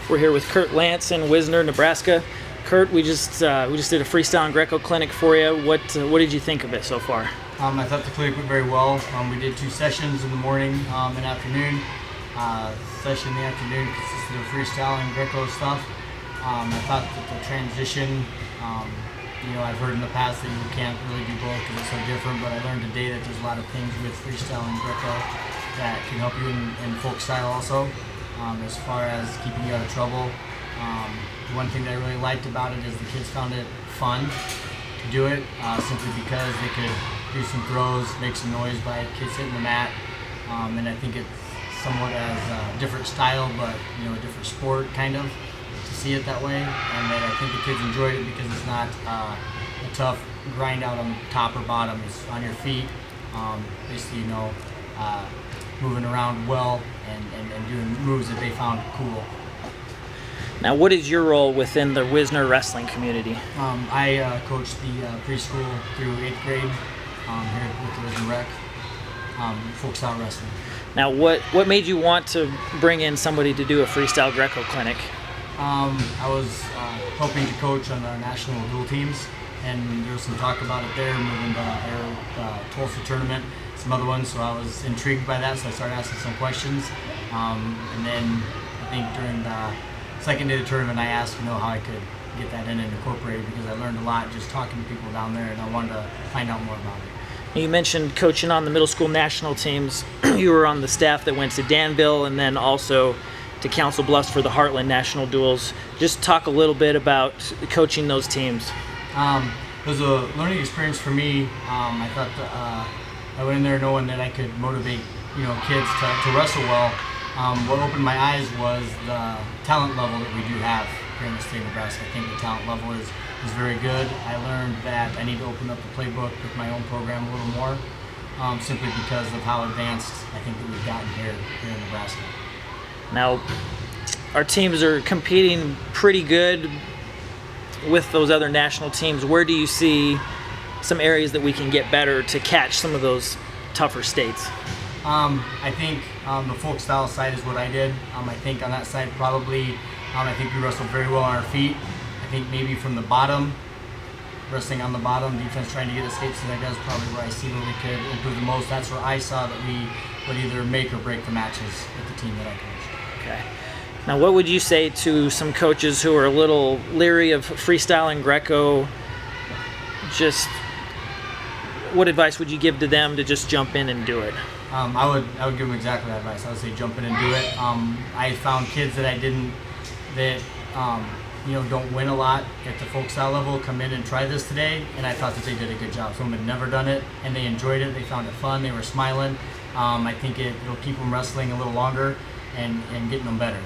We're here with Curt Lantz in Wisner, Nebraska. Curt, we just did a freestyle and Greco clinic for you. What did you think of it so far? I thought the clinic went very well. We did 2 sessions in the morning and afternoon. Session in the afternoon consisted of freestyle and Greco stuff. I thought that the transition, I've heard in the past that you can't really do both because it's so different, but I learned today that there's a lot of things with freestyle and Greco that can help you in folk style also, as far as keeping you out of trouble. One thing that I really liked about it is the kids found it fun to do it, simply because they could do some throws, make some noise by kids hitting the mat, and I think it's somewhat as a different style, but a different sport kind of, to see it that way, and that I think the kids enjoyed it because it's not a tough grind out on the top or bottom. It's on your feet, basically, moving around well and doing moves that they found cool. Now, what is your role within the Wisner wrestling community? I coach the preschool through 8th grade here with the Wisner Rec, folk style wrestling. Now, what made you want to bring in somebody to do a freestyle Greco clinic? I was hoping to coach on our national dual teams, and there was some talk about it there, moving to Tulsa tournament, some other ones, so I was intrigued by that, so I started asking some questions. And then I think during the second day of the tournament, I asked how I could get that in and incorporate it, because I learned a lot just talking to people down there, and I wanted to find out more about it. You mentioned coaching on the middle school national teams. You were on the staff that went to Danville and then also to Council Bluffs for the Heartland National Duels. Just talk a little bit about coaching those teams. It was a learning experience for me. I thought I went in there knowing that I could motivate kids to wrestle well. What opened my eyes was the talent level that we do have here in the state of Nebraska. I think the talent level is very good. I learned that I need to open up the playbook with my own program a little more, simply because of how advanced I think that we've gotten here in Nebraska. Now, our teams are competing pretty good with those other national teams. Where do you see some areas that we can get better to catch some of those tougher states? I think the folk style side is what I did. I think on that side probably, I think we wrestled very well on our feet. I think maybe from the bottom, wrestling on the bottom, defense trying to get escapes, and that is probably where I see where we could improve the most. That's where I saw that we would either make or break the matches with the team that I coached. Okay. Now, what would you say to some coaches who are a little leery of freestyle and Greco? Just what advice would you give to them to just jump in and do it? I would give them exactly that advice. I would say jump in and do it. I found kids that don't win a lot at the folk style level come in and try this today, and I thought that they did a good job. Some had never done it, and they enjoyed it. They found it fun. They were smiling. I think it'll keep them wrestling a little longer and getting them better.